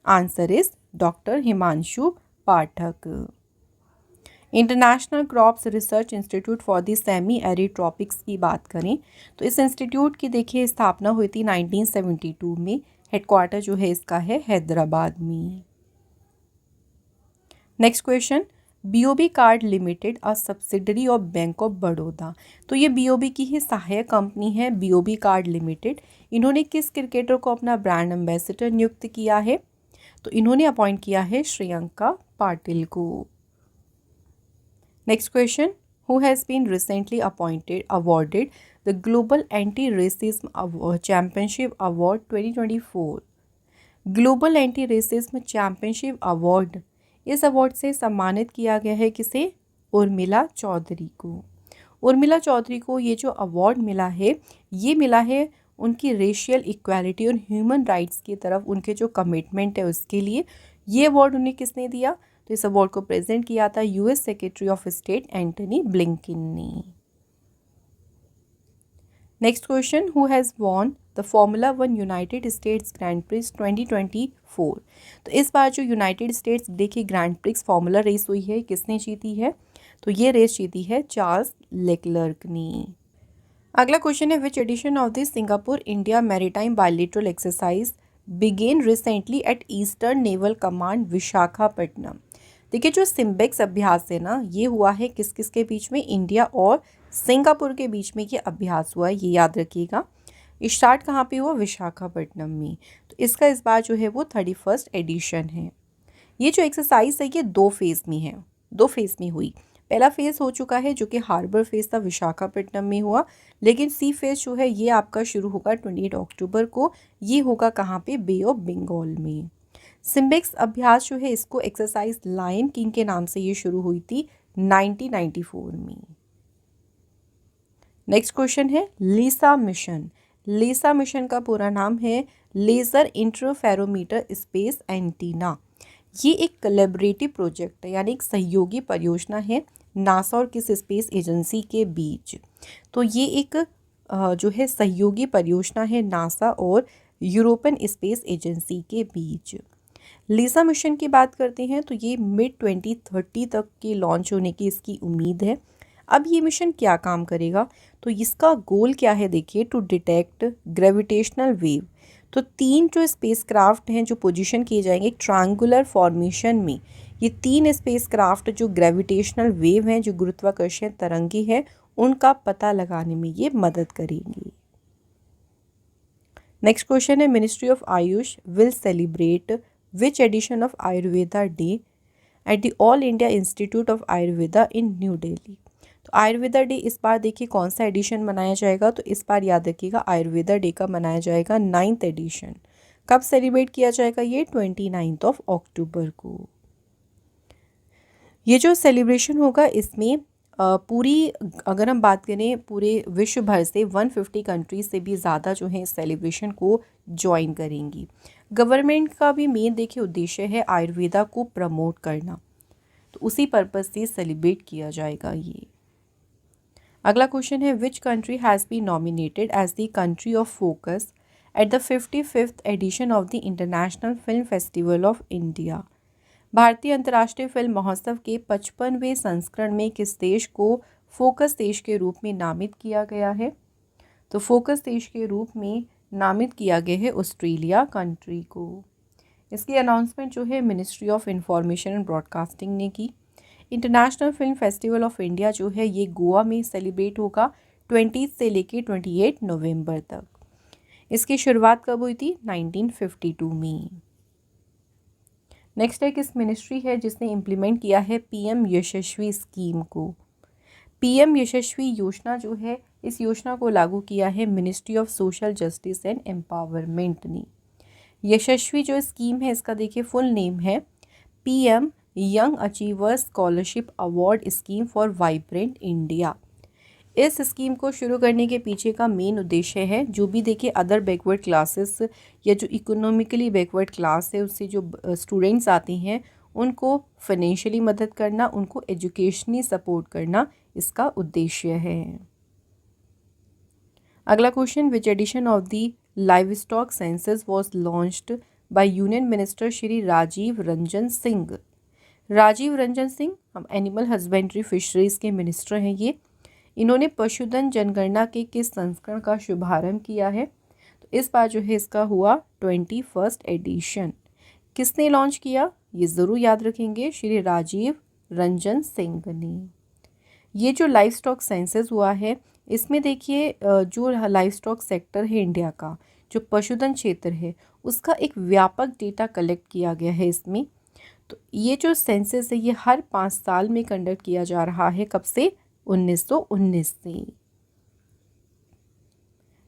Answer is doctor Himanshu Pathak. International crops research institute for the semi arid tropics की बात करें तो इस इंस्टीट्यूट की देखिए स्थापना हुई थी 1972 में। हेडक्वार्टर जो है इसका है हैदराबाद में। Next question, BOB card limited a subsidiary of bank of Baroda. तो ये बीओबी की ही सहायक कंपनी है बीओबी कार्ड लिमिटेड। इन्होंने किस क्रिकेटर को अपना ब्रांड एम्बेसडर नियुक्त किया है? तो इन्होंने अपॉइंट किया है श्रेयंका पाटिल को। Next question, who has been recently awarded the global anti racism championship award 2024। Global anti racism championship award, इस अवार्ड से सम्मानित किया गया है किसे? उर्मिला चौधरी को। उर्मिला चौधरी को ये जो अवार्ड मिला है ये मिला है उनकी रेशियल इक्वालिटी और ह्यूमन राइट्स की तरफ उनके जो कमिटमेंट है उसके लिए। ये अवार्ड उन्हें किसने दिया? तो इस अवार्ड को प्रेजेंट किया था US secretary of state Antony Blinken ने। Next question, who has won the formula 1 United States Grand Prix 2024। तो इस बार जो यूनाइटेड स्टेट्स देखिए ग्रैंड प्रिक्स फॉर्मूला रेस हुई है किसने जीती है? तो ये रेस जीती है चार्ल्स लेक्लर्क ने। अगला क्वेश्चन है, which edition of the Singapore India maritime bilateral exercise began recently at eastern naval command Visakhapatnam. देखिए जो सिम्बेक्स अभ्यास है ना ये हुआ है किस किस के बीच में? इंडिया और सिंगापुर के बीच में ये अभ्यास हुआ है, ये याद रखिएगा। स्टार्ट कहाँ पे हुआ? विशाखापट्टनम में। तो इसका इस बार जो है वो 31st एडिशन है। ये जो एक्सरसाइज है ये 2 फेज़ में है, 2 फेज़ में हुई। पहला फेज़ हो चुका है जो कि हार्बर फेज़ था, विशाखापट्टनम में हुआ। लेकिन सी फेज़ जो है ये आपका शुरू होगा 28 अक्टूबर को। ये होगा कहाँ पे? बे ऑफ बंगाल में। सिम्बेक्स अभ्यास जो है इसको एक्सरसाइज लायन किंग के नाम से ये शुरू हुई थी 1994 में। नेक्स्ट क्वेश्चन है, लीसा मिशन। लीसा मिशन का पूरा नाम है लेज़र इंटरफेरोमीटर स्पेस एंटीना। ये एक कोलैबोरेटिव प्रोजेक्ट है यानी एक सहयोगी परियोजना है नासा और किस स्पेस एजेंसी के बीच। तो ये एक जो है सहयोगी परियोजना है नासा और यूरोपियन स्पेस एजेंसी के बीच। लीसा मिशन की बात करते हैं तो ये मिड 2030 तक की लॉन्च होने की इसकी उम्मीद है। अब ये मिशन क्या काम करेगा? तो इसका गोल क्या है? देखिए, टू डिटेक्ट ग्रेविटेशनल वेव। तो 3 जो स्पेसक्राफ्ट हैं जो पोजीशन किए जाएंगे एक ट्रायंगुलर फॉर्मेशन में। ये 3 स्पेसक्राफ्ट जो ग्रेविटेशनल वेव हैं जो गुरुत्वाकर्षण तरंगे हैं उनका पता लगाने में ये मदद करेंगी। नेक्स्ट क्वेश्चन है, ministry of Ayush will celebrate which edition of Ayurveda day at the all India institute of Ayurveda in new Delhi. तो आयुर्वेदा डे इस बार देखिए कौन सा एडिशन मनाया जाएगा? तो इस बार याद रखिएगा आयुर्वेदा डे का मनाया जाएगा 9th एडिशन। कब सेलिब्रेट किया जाएगा? ये 29 अक्टूबर को। ये जो सेलिब्रेशन होगा इसमें पूरी अगर हम बात करें पूरे विश्व भर से 150 कंट्रीज से भी ज़्यादा जो है इस सेलिब्रेशन को ज्वाइन करेंगी। गवर्नमेंट का भी मेन देखिए उद्देश्य है आयुर्वेदा को प्रमोट करना, तो उसी पर्पज़ से सेलिब्रेट किया जाएगा ये। अगला क्वेश्चन है, which country has been nominated as the country of focus at the 55th edition of the international film festival of India. भारतीय अंतर्राष्ट्रीय फिल्म महोत्सव के 55वें संस्करण में किस देश को फोकस देश के रूप में नामित किया गया है? तो फोकस देश के रूप में नामित किया गया है ऑस्ट्रेलिया कंट्री को। इसकी अनाउंसमेंट जो है ministry of information and broadcasting ने की। International film festival of India जो है ये गोवा में सेलिब्रेट होगा 20 से लेके 28 नवंबर तक। इसकी शुरुआत कब हुई थी? 1952 में। नेक्स्ट है, किस मिनिस्ट्री है जिसने इम्प्लीमेंट किया है पीएम यशस्वी स्कीम को? पीएम यशस्वी योजना जो है इस योजना को लागू किया है ministry of social justice and empowerment ने। यशस्वी जो स्कीम है इसका देखिए फुल नेम है PM young achievers scholarship award scheme for vibrant India. इस स्कीम को शुरू करने के पीछे का मेन उद्देश्य है जो भी देखिए अदर बैकवर्ड क्लासेस या जो इकोनॉमिकली बैकवर्ड क्लास है उससे जो स्टूडेंट्स आते हैं उनको फाइनेंशियली मदद करना, उनको एजुकेशनली सपोर्ट करना इसका उद्देश्य है। अगला question, which edition of the livestock census was launched by union minister Shri Rajiv Ranjan Singh. Rajiv Ranjan Singh हम एनिमल हस्बेंड्री फिशरीज के मिनिस्टर हैं ये। इन्होंने पशुधन जनगणना के किस संस्करण का शुभारंभ किया है? तो इस बार जो है इसका हुआ 21st एडिशन। किसने लॉन्च किया? ये ज़रूर याद रखेंगे, श्री राजीव रंजन सिंह ने। ये जो लाइव स्टॉक सेंसस हुआ है इसमें देखिए जो लाइव स्टॉक सेक्टर है इंडिया का, जो पशुधन क्षेत्र है उसका एक व्यापक डेटा कलेक्ट किया गया है इसमें। तो ये जो सेंसस है ये हर 5 साल में कंडक्ट किया जा रहा है। कब से? 1919 से।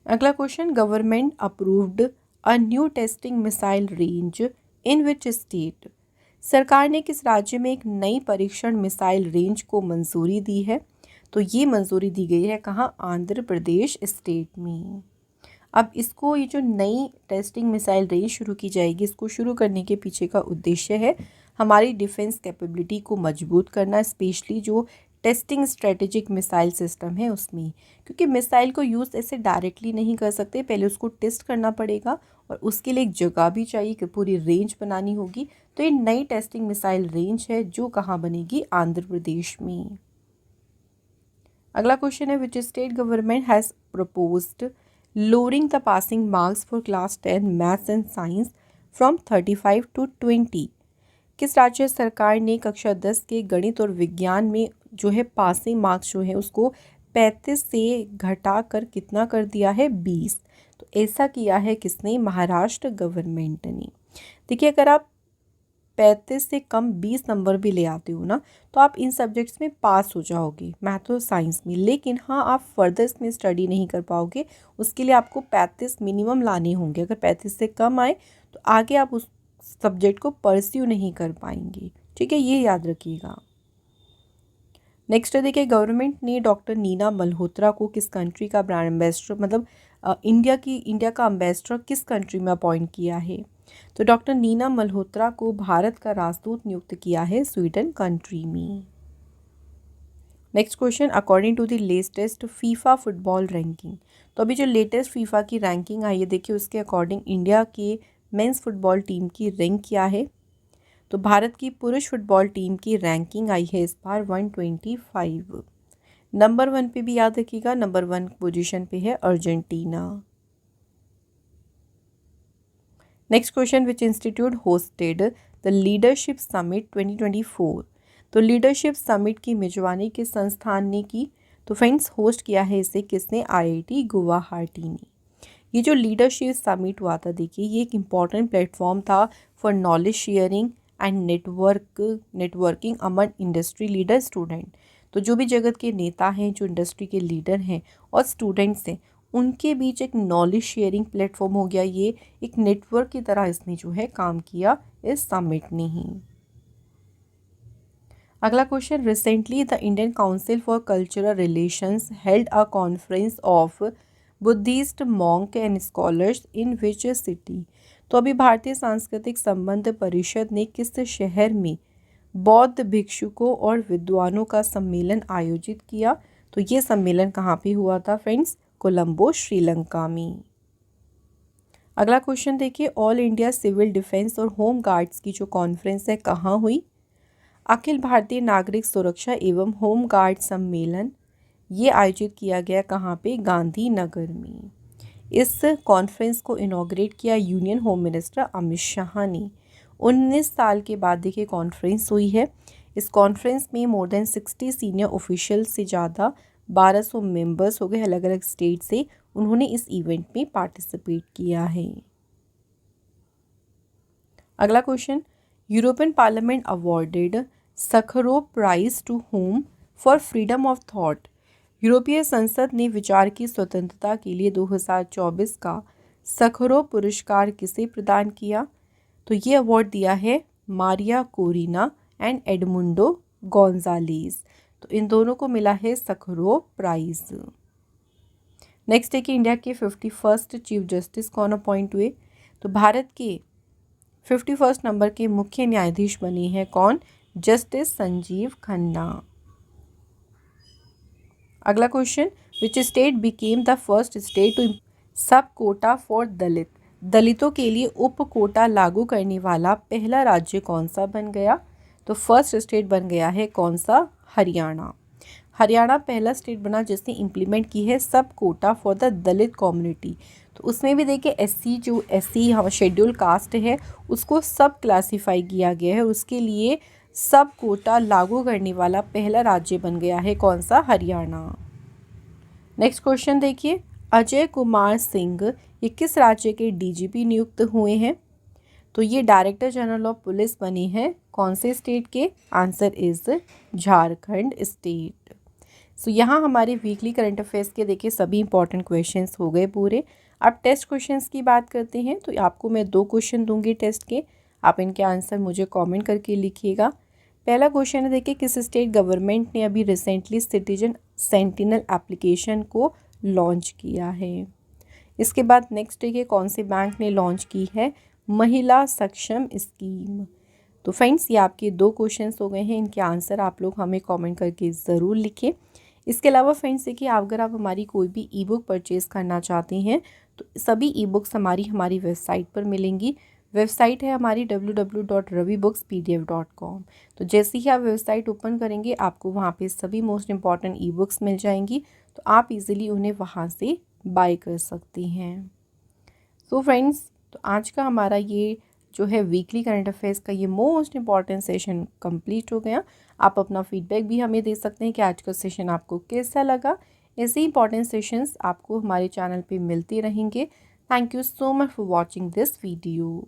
अगला question, government approved a new testing missile range in which state. सरकार ने किस राज्य में एक नई परीक्षण मिसाइल रेंज को मंजूरी दी है? तो ये मंजूरी दी गई है कहाँ? आंध्र प्रदेश स्टेट में। अब इसको ये जो नई टेस्टिंग मिसाइल रेंज शुरू की जाएगी, इसको शुरू करने के पीछे का उद्देश्य है हमारी डिफेंस कैपेबिलिटी को मजबूत करना, स्पेशली जो टेस्टिंग स्ट्रेटेजिक मिसाइल सिस्टम है उसमें। क्योंकि मिसाइल को यूज़ ऐसे डायरेक्टली नहीं कर सकते, पहले उसको टेस्ट करना पड़ेगा और उसके लिए एक जगह भी चाहिए कि पूरी रेंज बनानी होगी। तो ये नई टेस्टिंग मिसाइल रेंज है जो कहाँ बनेगी? आंध्र प्रदेश में। अगला क्वेश्चन है, which state government has proposed lowering the passing marks for class 10 maths and science from 35 to 20। किस राज्य सरकार ने कक्षा 10 के गणित और विज्ञान में जो है पासिंग मार्क्स जो है उसको 35 से घटा कर कितना कर दिया है? 20। तो ऐसा किया है किसने? महाराष्ट्र गवर्नमेंट ने। देखिए अगर आप 35 से कम 20 नंबर भी ले आते हो ना तो आप इन सब्जेक्ट्स में पास हो जाओगे, मैथ और साइंस में। लेकिन हाँ, आप फर्दर इसमें स्टडी नहीं कर पाओगे, उसके लिए आपको 35 मिनिमम लाने होंगे। अगर 35 से कम आए तो आगे आप उस सब्जेक्ट को परस्यू नहीं कर पाएंगे। ठीक है, ये याद रखिएगा। नेक्स्ट देखिए, गवर्नमेंट ने डॉक्टर नीना मल्होत्रा को किस कंट्री का ब्रांड एम्बेसडर, मतलब इंडिया का एम्बेसडर किस कंट्री में अपॉइंट किया है? तो डॉक्टर नीना मल्होत्रा को भारत का राजदूत नियुक्त किया है स्वीडन कंट्री में। Next question, according to the latest FIFA football ranking. तो अभी जो लेटेस्ट फीफा की रैंकिंग आई है देखिए उसके अकॉर्डिंग इंडिया के मेंस फुटबॉल टीम की रैंक क्या है? तो भारत की पुरुष फुटबॉल टीम की रैंकिंग आई है इस बार 125। नंबर 1 पे भी याद रखिएगा, नंबर 1 पोजीशन पे है Argentina. Next question, which institute hosted the leadership summit 2024। तो लीडरशिप समिट की मेजबानी किस संस्थान ने की? तो फ्रेंड्स होस्ट किया है इसे किसने? IIT गुवाहाटी ने। ये जो लीडरशिप समिट हुआ था देखिए ये एक इम्पॉर्टेंट प्लेटफॉर्म था for knowledge sharing and networking among industry leader student. तो जो भी जगत के नेता हैं, जो इंडस्ट्री के लीडर हैं और स्टूडेंट्स हैं, उनके बीच एक नॉलेज शेयरिंग प्लेटफॉर्म हो गया। ये एक नेटवर्क की तरह इसने जो है काम किया इस समिट ने ही। अगला question, recently the Indian council for cultural relations held a conference of Buddhist monk and scholars in which city. तो अभी भारतीय सांस्कृतिक संबंध परिषद ने किस शहर में बौद्ध भिक्षुकों और विद्वानों का सम्मेलन आयोजित किया? तो ये सम्मेलन कहाँ पे हुआ था फ्रेंड्स? कोलंबो श्रीलंका में। अगला क्वेश्चन देखिए, ऑल इंडिया सिविल डिफेंस और होम गार्ड्स की जो कॉन्फ्रेंस है कहाँ हुई? अखिल भारतीय नागरिक सुरक्षा एवं होम गार्ड सम्मेलन ये आयोजित किया गया कहाँ पे? गांधीनगर में। इस कॉन्फ्रेंस को इनॉग्रेट किया union home minister Amit Shah ने। 19 साल के बाद देखिए कॉन्फ्रेंस हुई है। इस कॉन्फ्रेंस में मोर देन 60 सीनियर ऑफिशियल से ज़्यादा 1200 मेंबर्स हो गए अलग अलग स्टेट से। उन्होंने इस इवेंट में पार्टिसिपेट किया है। अगला question, European parliament awarded Sakharov prize to home for freedom of thought. यूरोपीय संसद ने विचार की स्वतंत्रता के लिए 2024 का सखरोव पुरस्कार किसे प्रदान किया? तो ये अवार्ड दिया है मारिया कोरिना एंड एडमुंडो गोंजालेस। तो इन दोनों को मिला है सखरोव प्राइज। नेक्स्ट है कि इंडिया के 51st चीफ जस्टिस कौन अपॉइंट हुए? तो भारत के 51 नंबर के मुख्य न्यायाधीश बने हैं कौन? जस्टिस संजीव खन्ना। अगला question, which state became the first state to sub quota for दलित? दलितों के लिए उप कोटा लागू करने वाला पहला राज्य कौन सा बन गया? तो फर्स्ट स्टेट बन गया है कौन सा? हरियाणा। हरियाणा पहला स्टेट बना जिसने इम्प्लीमेंट की है सब quota for the Dalit community. तो उसमें भी देखिए एससी जो एससी शेड्यूल कास्ट है उसको सब क्लासीफाई किया गया है, उसके लिए सब कोटा लागू करने वाला पहला राज्य बन गया है कौन सा? हरियाणा। नेक्स्ट क्वेश्चन देखिए, अजय कुमार सिंह ये किस राज्य के डीजीपी नियुक्त हुए हैं? तो ये डायरेक्टर जनरल ऑफ पुलिस बने हैं कौन से स्टेट के? Answer is Jharkhand state. So यहाँ हमारे वीकली करंट अफेयर्स के देखिए सभी इंपॉर्टेंट क्वेश्चंस हो गए पूरे। अब टेस्ट क्वेश्चंस की बात करते हैं। तो आपको मैं 2 क्वेश्चन दूंगी टेस्ट के, आप इनके आंसर मुझे कमेंट करके लिखिएगा। पहला क्वेश्चन है देखिए, किस स्टेट गवर्नमेंट ने अभी रिसेंटली सिटीजन सेंटिनल एप्लीकेशन को लॉन्च किया है? इसके बाद नेक्स्ट देखिए, कौन से बैंक ने लॉन्च की है महिला सक्षम स्कीम? तो फ्रेंड्स ये आपके 2 क्वेश्चंस हो गए हैं, इनके आंसर आप लोग हमें कमेंट करके ज़रूर लिखें। इसके अलावा फ्रेंड्स देखिए, अगर आप हमारी कोई भी ई बुक परचेज़ करना चाहते हैं तो सभी ई बुक्स हमारी वेबसाइट पर मिलेंगी। वेबसाइट है हमारी www.ravibookspdf.com। तो जैसे ही आप वेबसाइट ओपन करेंगे आपको वहाँ पे सभी मोस्ट इम्पॉर्टेंट ई बुक्स मिल जाएंगी, तो आप इजीली उन्हें वहाँ से बाय कर सकती हैं। सो फ्रेंड्स, तो आज का हमारा ये जो है वीकली करंट अफेयर्स का ये मोस्ट इम्पॉर्टेंट सेशन कंप्लीट हो गया। आप अपना फीडबैक भी हमें दे सकते हैं कि आज का सेशन आपको कैसा लगा। ऐसे इंपॉर्टेंट सेशंस आपको हमारे चैनल पे मिलते रहेंगे। Thank you so much for watching this video.